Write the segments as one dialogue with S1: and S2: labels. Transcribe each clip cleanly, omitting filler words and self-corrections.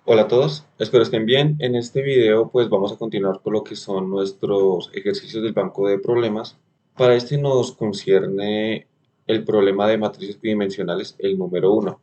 S1: Hola a todos, espero estén bien. En este video pues vamos a continuar con lo que son nuestros ejercicios del banco de problemas. Para este nos concierne el problema de matrices bidimensionales, el número uno.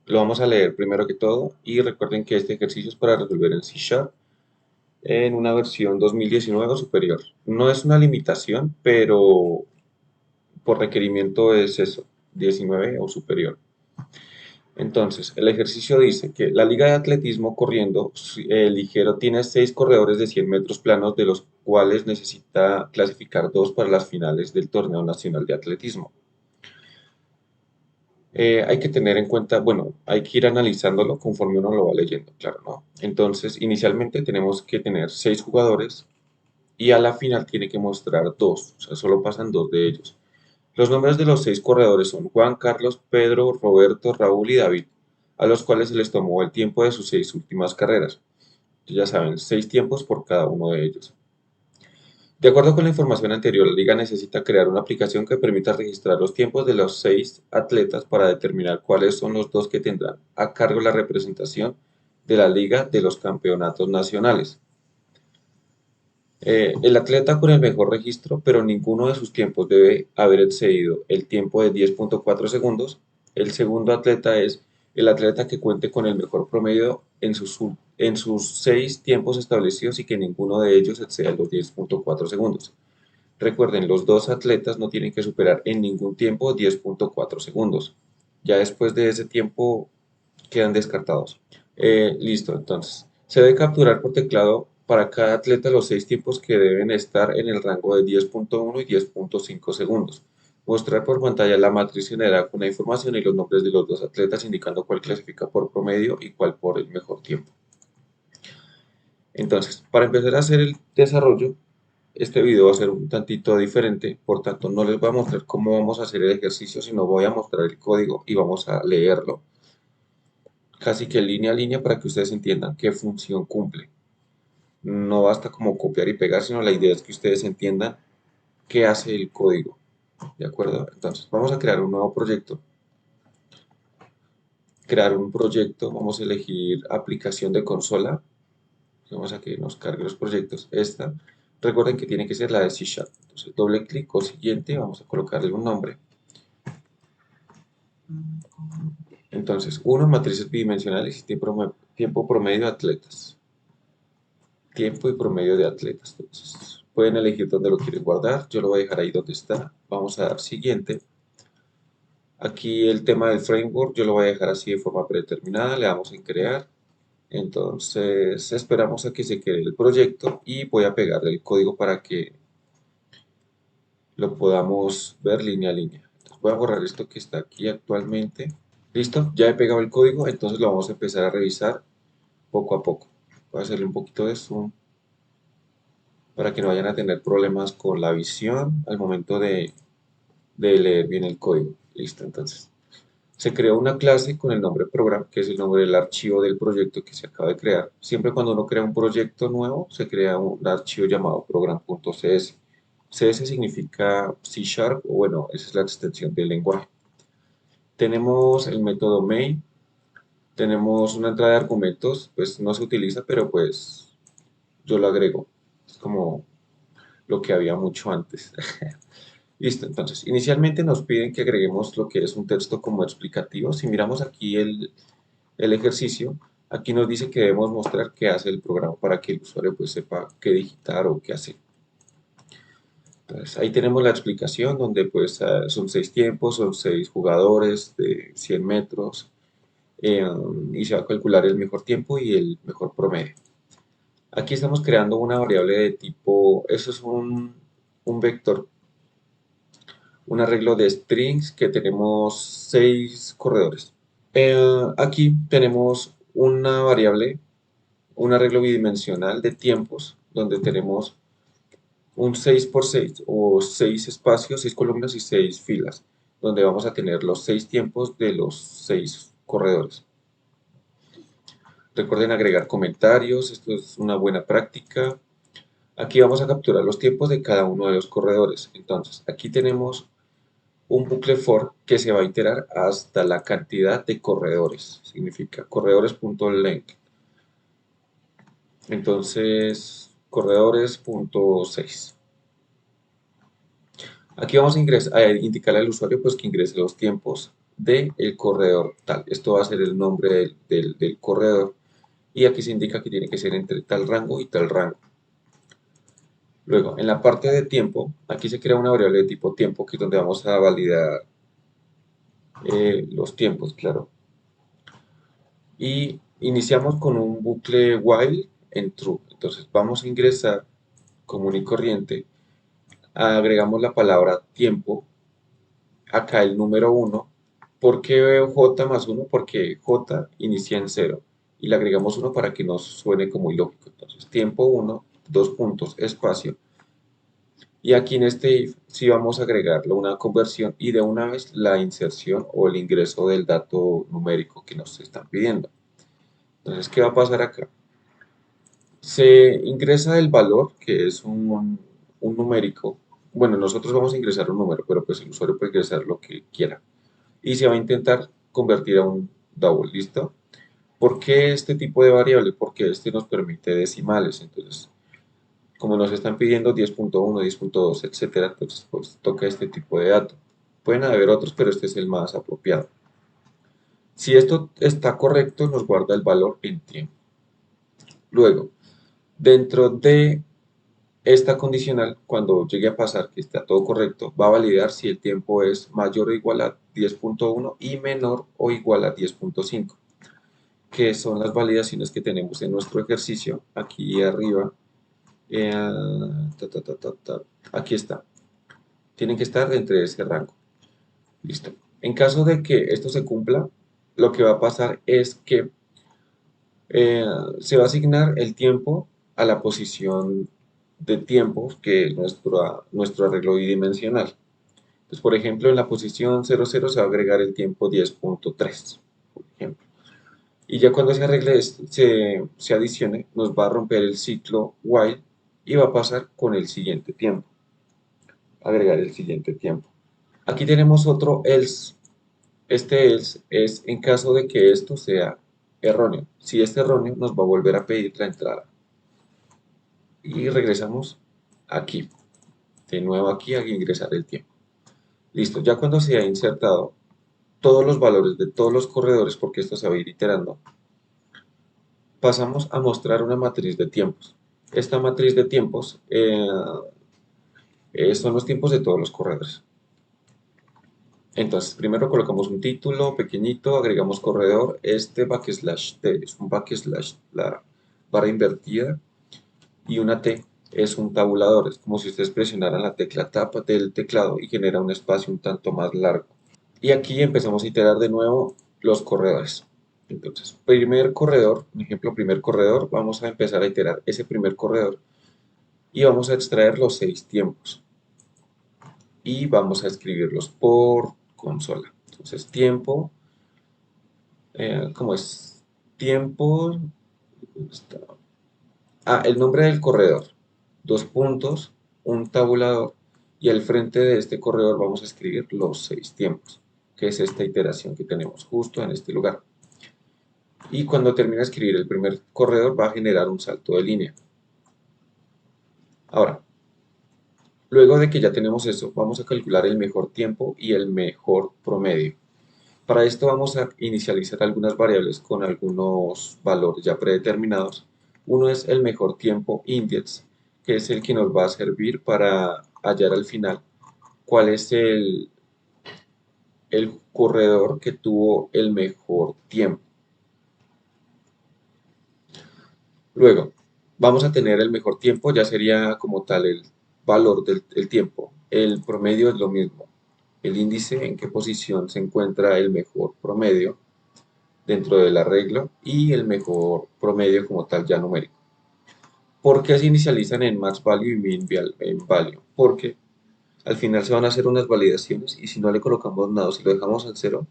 S1: Lo vamos a leer primero que todo y recuerden que este ejercicio es para resolver en C Sharp en una versión 2019 o superior. No es una limitación, pero por requerimiento es eso, 19 o superior. Entonces, el ejercicio dice que la liga de atletismo corriendo ligero tiene 6 corredores de 100 metros planos, de los cuales necesita clasificar 2 para las finales del torneo nacional de atletismo. Hay que tener en cuenta, bueno, hay que ir analizándolo conforme uno lo va leyendo, claro, ¿no? Entonces, inicialmente tenemos que tener 6 jugadores y a la final tiene que mostrar 2, o sea, solo pasan 2 de ellos. Los nombres de los 6 corredores son Juan, Carlos, Pedro, Roberto, Raúl y David, a los cuales se les tomó el tiempo de sus 6 últimas carreras. Ya saben, 6 tiempos por cada uno de ellos. De acuerdo con la información anterior, la liga necesita crear una aplicación que permita registrar los tiempos de los 6 atletas para determinar cuáles son los 2 que tendrán a cargo la representación de la liga de los campeonatos nacionales. El atleta con el mejor registro, pero ninguno de sus tiempos debe haber excedido el tiempo de 10.4 segundos. El segundo atleta es el atleta que cuente con el mejor promedio en sus 6 tiempos establecidos y que ninguno de ellos exceda los 10.4 segundos. Recuerden, los dos atletas no tienen que superar en ningún tiempo 10.4 segundos. Ya después de ese tiempo quedan descartados. Listo, entonces. Se debe capturar por teclado para cada atleta los 6 tiempos que deben estar en el rango de 10.1 y 10.5 segundos. Mostrar por pantalla la matriz generada con la información y los nombres de los dos atletas indicando cuál clasifica por promedio y cuál por el mejor tiempo. Entonces, para empezar a hacer el desarrollo, este video va a ser un tantito diferente, por tanto no les voy a mostrar cómo vamos a hacer el ejercicio, sino voy a mostrar el código y vamos a leerlo casi que línea a línea para que ustedes entiendan qué función cumple. No basta como copiar y pegar, sino la idea es que ustedes entiendan qué hace el código. ¿De acuerdo? Entonces, vamos a crear un nuevo proyecto. Crear un proyecto, vamos a elegir aplicación de consola. Vamos a que nos cargue los proyectos. Esta, recuerden que tiene que ser la de C Sharp. Entonces, doble clic o siguiente, vamos a colocarle un nombre. Entonces, uno, matrices bidimensionales y tiempo promedio de atletas. Tiempo y promedio de atletas. Entonces, pueden elegir dónde lo quieren guardar. Yo lo voy a dejar ahí donde está. Vamos a dar siguiente. Aquí el tema del framework yo lo voy a dejar así de forma predeterminada. Le damos en crear. Entonces, esperamos a que se cree el proyecto y voy a pegarle el código para que lo podamos ver línea a línea. Entonces, voy a borrar esto que está aquí actualmente. Listo, ya he pegado el código, entonces lo vamos a empezar a revisar poco a poco. Voy a hacerle un poquito de zoom para que no vayan a tener problemas con la visión al momento de leer bien el código. Listo, entonces. Se creó una clase con el nombre program, que es el nombre del archivo del proyecto que se acaba de crear. Siempre cuando uno crea un proyecto nuevo, se crea un archivo llamado program.cs. CS significa C Sharp, o bueno, esa es la extensión del lenguaje. Tenemos el método main, tenemos una entrada de argumentos, pues no se utiliza, pero pues yo lo agrego. Es como lo que había mucho antes. Listo, entonces, inicialmente nos piden que agreguemos lo que es un texto como explicativo. Si miramos aquí el ejercicio, aquí nos dice que debemos mostrar qué hace el programa para que el usuario pues sepa qué digitar o qué hacer. Entonces, ahí tenemos la explicación donde pues son 6 tiempos, son 6 jugadores de 100 metros eh, y se va a calcular el mejor tiempo y el mejor promedio. Aquí estamos creando una variable de tipo, eso es un vector, un arreglo de strings que tenemos 6 corredores. Aquí tenemos una variable, un arreglo bidimensional de tiempos, donde tenemos un 6 por 6 o 6 espacios, 6 columnas y 6 filas, donde vamos a tener los 6 tiempos de los 6 corredores. Recuerden agregar comentarios, esto es una buena práctica. Aquí vamos a capturar los tiempos de cada uno de los corredores. Entonces, aquí tenemos un bucle for que se va a iterar hasta la cantidad de corredores. Significa corredores.length. Entonces, corredores.6. Aquí vamos a ingresar, a indicarle al usuario pues que ingrese los tiempos del corredor tal. Esto va a ser el nombre del corredor y aquí se indica que tiene que ser entre tal rango y tal rango. Luego, en la parte de tiempo, aquí se crea una variable de tipo tiempo, que es donde vamos a validar los tiempos, claro. Y iniciamos con un bucle while en true. Entonces vamos a ingresar común y corriente, agregamos la palabra tiempo, acá el número 1. ¿Por qué veo j más 1? Porque j inicia en 0 y le agregamos 1 para que nos suene como ilógico. Entonces tiempo 1, dos puntos, espacio. Y aquí en este if sí vamos a agregarle una conversión y de una vez la inserción o el ingreso del dato numérico que nos están pidiendo. Entonces, ¿qué va a pasar acá? Se ingresa el valor, que es un numérico. Bueno, nosotros vamos a ingresar un número, pero pues el usuario puede ingresar lo que quiera. Y se va a intentar convertir a un double, ¿listo? ¿Por qué este tipo de variable? Porque este nos permite decimales. Entonces, como nos están pidiendo 10.1, 10.2, etcétera, entonces pues toca este tipo de dato. Pueden haber otros, pero este es el más apropiado. Si esto está correcto, nos guarda el valor en tiempo. Luego, dentro de esta condicional, cuando llegue a pasar que está todo correcto, va a validar si el tiempo es mayor o igual a 10.1 y menor o igual a 10.5, que son las validaciones que tenemos en nuestro ejercicio. Aquí arriba, eh, ta, ta, ta, ta, ta, aquí está. Tienen que estar entre ese rango. Listo. En caso de que esto se cumpla, lo que va a pasar es que eh, se va a asignar el tiempo a la posición de tiempos que es nuestro arreglo bidimensional. Entonces, por ejemplo, en la posición 00 se va a agregar el tiempo 10.3, por ejemplo. Y ya cuando se arregle, se adicione, nos va a romper el ciclo while y va a pasar con el siguiente tiempo, agregar el siguiente tiempo. Aquí tenemos otro else. Este else es en caso de que esto sea erróneo. Si es erróneo, nos va a volver a pedir la entrada. Y regresamos aquí. De nuevo aquí a ingresar el tiempo. Listo, ya cuando se ha insertado todos los valores de todos los corredores, porque esto se va a ir iterando, pasamos a mostrar una matriz de tiempos. Esta matriz de tiempos son los tiempos de todos los corredores. Entonces, primero colocamos un título pequeñito, agregamos corredor, este backslash t es un backslash, la barra invertida, y una t es un tabulador, es como si ustedes presionaran la tecla tapa del teclado y genera un espacio un tanto más largo. Y aquí empezamos a iterar de nuevo los corredores. Entonces, primer corredor, un ejemplo, primer corredor, vamos a empezar a iterar ese primer corredor y vamos a extraer los 6 tiempos y vamos a escribirlos por consola. Entonces, tiempo, ¿cómo es? Tiempo, el nombre del corredor, dos puntos, un tabulador y al frente de este corredor vamos a escribir los 6 tiempos, que es esta iteración que tenemos justo en este lugar. Y cuando termine de escribir el primer corredor va a generar un salto de línea. Ahora, luego de que ya tenemos eso, vamos a calcular el mejor tiempo y el mejor promedio. Para esto vamos a inicializar algunas variables con algunos valores ya predeterminados. Uno es el mejor tiempo index, que es el que nos va a servir para hallar al final cuál es el corredor que tuvo el mejor tiempo. Luego, vamos a tener el mejor tiempo, ya sería como tal el valor del tiempo. El promedio es lo mismo. El índice, en qué posición se encuentra el mejor promedio dentro del arreglo y el mejor promedio como tal ya numérico. ¿Por qué se inicializan en max value y min value? Porque al final se van a hacer unas validaciones y si no le colocamos nada, si lo dejamos en cero,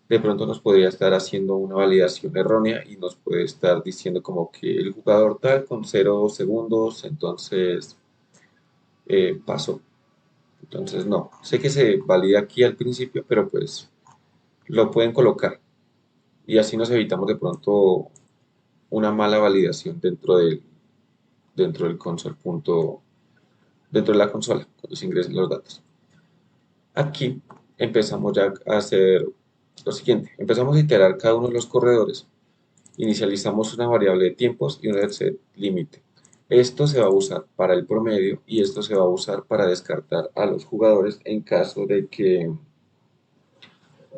S1: de pronto nos podría estar haciendo una validación errónea y nos puede estar diciendo como que el jugador tal con 0 segundos, entonces pasó. Entonces no, sé que se valida aquí al principio, pero pues lo pueden colocar y así nos evitamos de pronto una mala validación dentro dentro del dentro de la consola, cuando se ingresen los datos. Aquí empezamos ya a hacer lo siguiente, empezamos a iterar cada uno de los corredores, inicializamos una variable de tiempos y una set límite. Esto se va a usar para el promedio y esto se va a usar para descartar a los jugadores en caso de que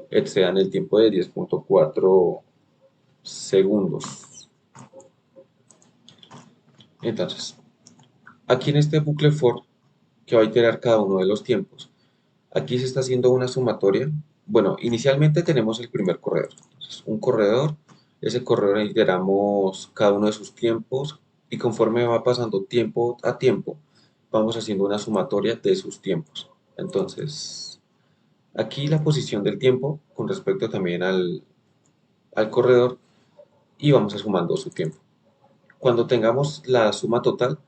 S1: excedan el tiempo de 10.4 segundos. Entonces, aquí en este bucle for, que va a iterar cada uno de los tiempos, aquí se está haciendo una sumatoria. Bueno, inicialmente tenemos el primer corredor. Entonces, un corredor, ese corredor iteramos cada uno de sus tiempos y conforme va pasando tiempo a tiempo, vamos haciendo una sumatoria de sus tiempos. Entonces, aquí la posición del tiempo con respecto también al corredor y vamos a sumando su tiempo. Cuando tengamos la suma total,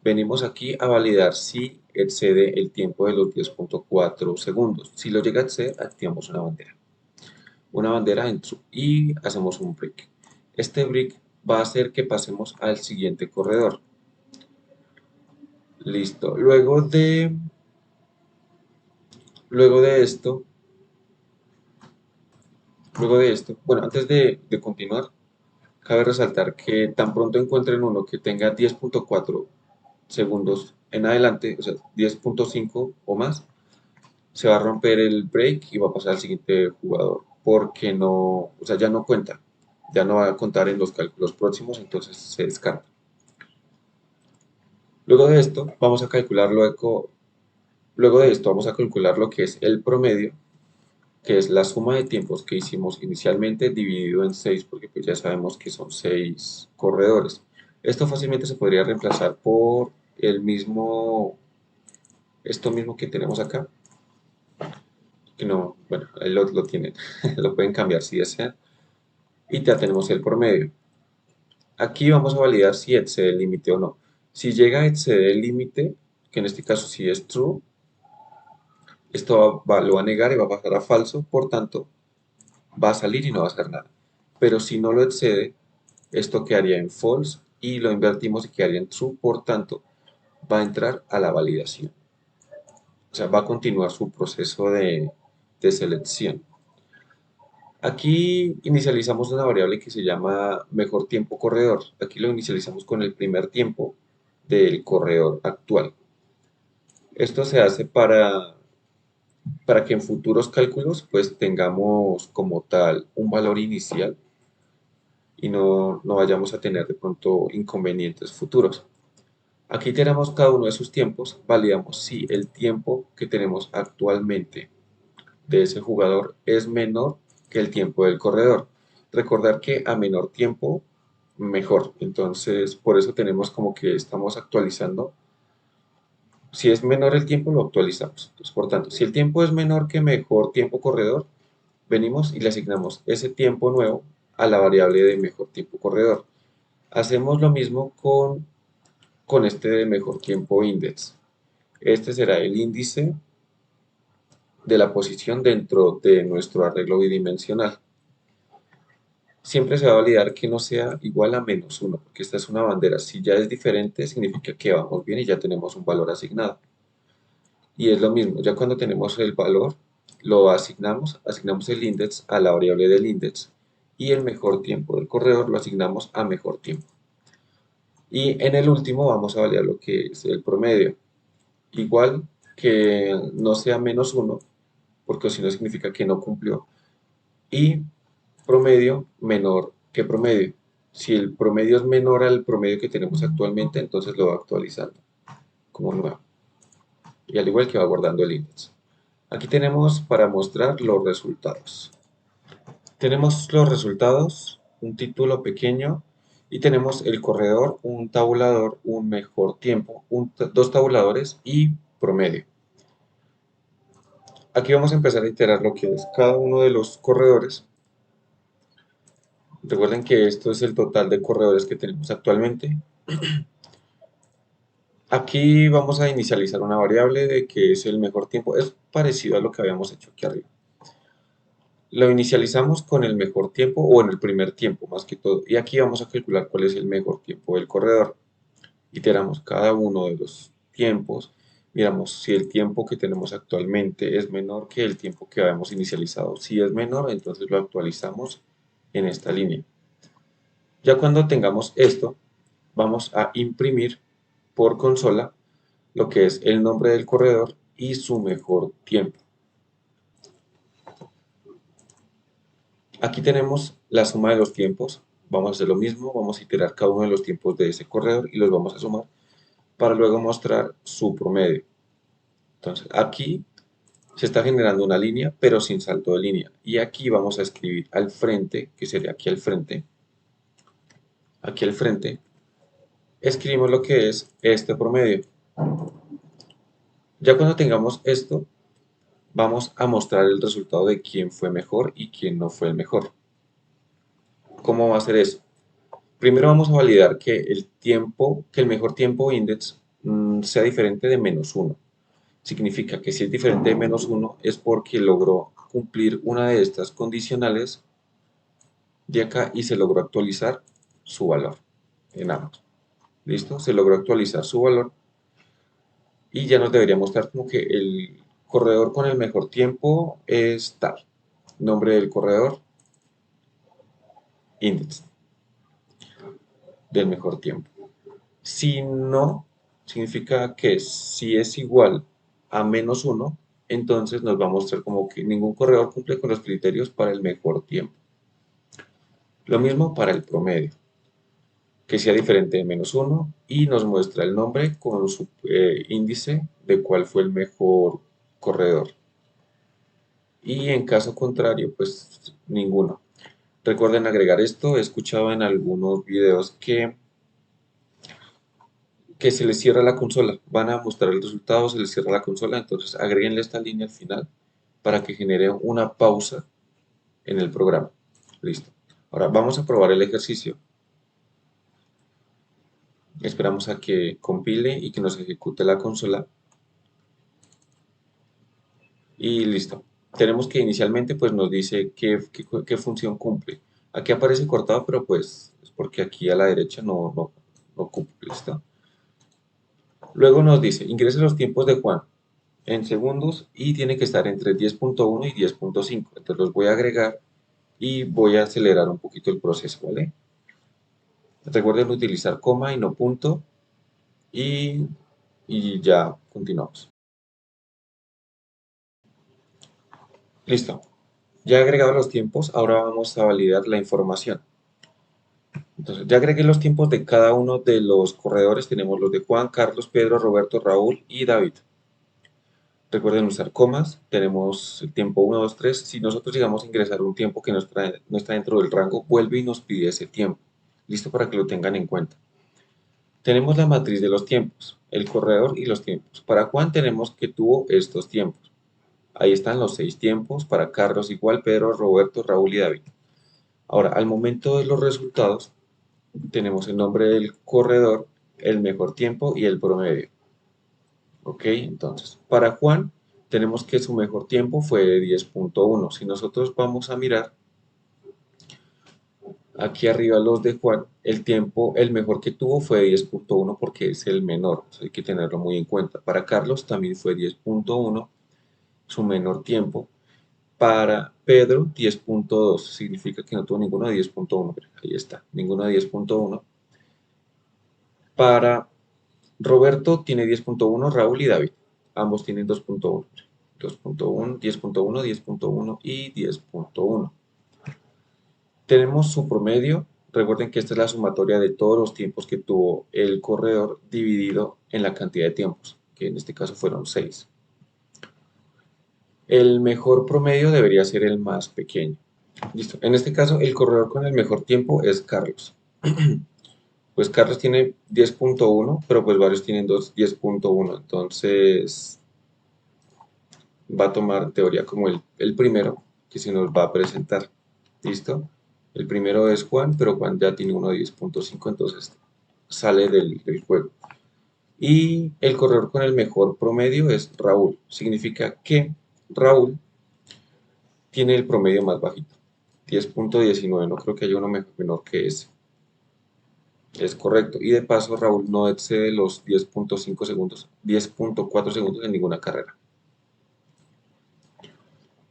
S1: venimos aquí a validar si excede el tiempo de los 10.4 segundos. Si lo llega a exceder, activamos una bandera en true y hacemos un break. Este break va a hacer que pasemos al siguiente corredor. Listo. Luego de esto, bueno, antes de continuar, cabe resaltar que tan pronto encuentren uno que tenga 10.4 segundos en adelante, o sea, 10.5 o más, se va a romper el break y va a pasar al siguiente jugador, porque no, o sea, ya no cuenta, ya no va a contar en los cálculos próximos, entonces se descarta. Luego de esto, vamos a calcular luego de esto vamos a calcular lo que es el promedio, que es la suma de tiempos que hicimos inicialmente dividido en 6, porque pues ya sabemos que son 6 corredores. Esto fácilmente se podría reemplazar por esto mismo que tenemos acá, que no, bueno, ahí lo tienen, lo pueden cambiar si desean, y ya tenemos el promedio. Aquí vamos a validar si excede el límite o no. Si llega a exceder el límite, que en este caso sí es true, esto lo va a negar y va a pasar a falso, por tanto, va a salir y no va a hacer nada. Pero si no lo excede, esto quedaría en false y lo invertimos y quedaría en true, por tanto, va a entrar a la validación. O sea, va a continuar su proceso de selección. Aquí inicializamos una variable que se llama mejor tiempo corredor. Aquí lo inicializamos con el primer tiempo del corredor actual. Esto se hace para que en futuros cálculos pues tengamos como tal un valor inicial y no vayamos a tener de pronto inconvenientes futuros. Aquí tenemos cada uno de sus tiempos, validamos si el tiempo que tenemos actualmente de ese jugador es menor que el tiempo del corredor. Recordar que a menor tiempo, mejor. Entonces, por eso tenemos como que estamos actualizando. Si es menor el tiempo, lo actualizamos. Entonces, por tanto, si el tiempo es menor que mejor tiempo corredor, venimos y le asignamos ese tiempo nuevo a la variable de mejor tiempo corredor. Hacemos lo mismo con este de mejor tiempo index. Este será el índice de la posición dentro de nuestro arreglo bidimensional. Siempre se va a validar que no sea igual a -1, porque esta es una bandera. Si ya es diferente, significa que vamos bien y ya tenemos un valor asignado. Y es lo mismo, ya cuando tenemos el valor, lo asignamos el index a la variable del index y el mejor tiempo del corredor lo asignamos a mejor tiempo. Y en el último vamos a validar lo que es el promedio. Igual que no sea -1, porque si no significa que no cumplió. Y promedio menor que promedio. Si el promedio es menor al promedio que tenemos actualmente, entonces lo va actualizando como nuevo. Y al igual que va guardando el índice. Aquí tenemos para mostrar los resultados. Tenemos los resultados, un título pequeño y tenemos el corredor, un tabulador, un mejor tiempo, dos tabuladores y promedio. Aquí vamos a empezar a iterar lo que es cada uno de los corredores. Recuerden que esto es el total de corredores que tenemos actualmente. Aquí vamos a inicializar una variable de que es el mejor tiempo. Es parecido a lo que habíamos hecho aquí arriba. Lo inicializamos con el mejor tiempo o en el primer tiempo más que todo. Y aquí vamos a calcular cuál es el mejor tiempo del corredor. iteramos cada uno de los tiempos, miramos si el tiempo que tenemos actualmente es menor que el tiempo que habíamos inicializado. Si es menor, entonces lo actualizamos en esta línea. Ya cuando tengamos esto, vamos a imprimir por consola lo que es el nombre del corredor y su mejor tiempo. Aquí tenemos la suma de los tiempos. Vamos a hacer lo mismo, vamos a iterar cada uno de los tiempos de ese corredor y los vamos a sumar para luego mostrar su promedio. Entonces, aquí se está generando una línea, pero sin salto de línea. Y aquí vamos a escribir al frente, que sería aquí al frente, escribimos lo que es este promedio. Ya cuando tengamos esto, vamos a mostrar el resultado de quién fue mejor y quién no fue el mejor. ¿Cómo va a ser eso? Primero vamos a validar que el mejor tiempo index sea diferente de -1. Significa que si es diferente de -1 es porque logró cumplir una de estas condicionales de acá y se logró actualizar su valor en ambos. ¿Listo? Se logró actualizar su valor y ya nos debería mostrar como que el corredor con el mejor tiempo es tal. Nombre del corredor, index del mejor tiempo. Si no, significa que si es igual a -1, entonces nos va a mostrar como que ningún corredor cumple con los criterios para el mejor tiempo. Lo mismo para el promedio, que sea diferente de -1 y nos muestra el nombre con su índice de cuál fue el mejor corredor. Y en caso contrario, pues ninguno. Recuerden agregar esto, he escuchado en algunos videos que se les cierra la consola, van a mostrar el resultado, se les cierra la consola, entonces agréguenle esta línea al final para que genere una pausa en el programa. Listo. Ahora vamos a probar el ejercicio. Esperamos a que compile y que nos ejecute la consola. Y listo. Tenemos que inicialmente pues nos dice qué función cumple. Aquí aparece cortado, pero pues es porque aquí a la derecha no cumple. ¿Listo? Luego nos dice, ingrese los tiempos de Juan en segundos y tiene que estar entre 10.1 y 10.5. Entonces los voy a agregar y voy a acelerar un poquito el proceso, ¿vale? Recuerden utilizar coma y no punto y, y ya continuamos. Listo. Ya he agregado los tiempos, ahora vamos a validar la información. Entonces, ya agregué los tiempos de cada uno de los corredores. Tenemos los de Juan, Carlos, Pedro, Roberto, Raúl y David. Recuerden usar comas. Tenemos el tiempo 1, 2, 3. Si nosotros llegamos a ingresar un tiempo que no está dentro del rango, vuelve y nos pide ese tiempo. Listo para que lo tengan en cuenta. Tenemos la matriz de los tiempos, el corredor y los tiempos. Para Juan tenemos que tuvo estos tiempos. Ahí están los 6 tiempos. Para Carlos igual, Pedro, Roberto, Raúl y David. Ahora, al momento de los resultados, tenemos el nombre del corredor, el mejor tiempo y el promedio. Ok, entonces, para Juan tenemos que su mejor tiempo fue de 10.1. Si nosotros vamos a mirar aquí arriba los de Juan, el mejor que tuvo fue de 10.1 porque es el menor, eso hay que tenerlo muy en cuenta. Para Carlos también fue 10.1, su menor tiempo. Para Pedro, 10.2, significa que no tuvo ninguno de 10.1, ahí está, ninguno de 10.1. Para Roberto tiene 10.1, Raúl y David. Ambos tienen 2.1. 2.1, 10.1, 10.1 y 10.1. Tenemos su promedio. Recuerden que esta es la sumatoria de todos los tiempos que tuvo el corredor dividido en la cantidad de tiempos, que en este caso fueron 6. El mejor promedio debería ser el más pequeño. Listo. En este caso, el corredor con el mejor tiempo es Carlos. Pues Carlos tiene 10.1, pero pues varios tienen 10.1. Entonces va a tomar en teoría como el primero que se nos va a presentar. ¿Listo? El primero es Juan, pero Juan ya tiene uno de 10.5, entonces sale del juego. Y el corredor con el mejor promedio es Raúl. Significa que Raúl tiene el promedio más bajito. 10.19, no creo que haya uno menor que ese. Es correcto. Y de paso, Raúl no excede los 10.5 segundos, 10.4 segundos en ninguna carrera.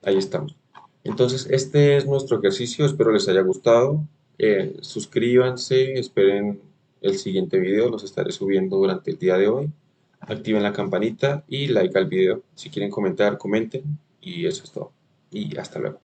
S1: Ahí estamos. Entonces, este es nuestro ejercicio. Espero les haya gustado. Suscríbanse, esperen el siguiente video. Los estaré subiendo durante el día de hoy. Activen la campanita y like al video. Si quieren comentar, comenten. Y eso es todo. Y hasta luego.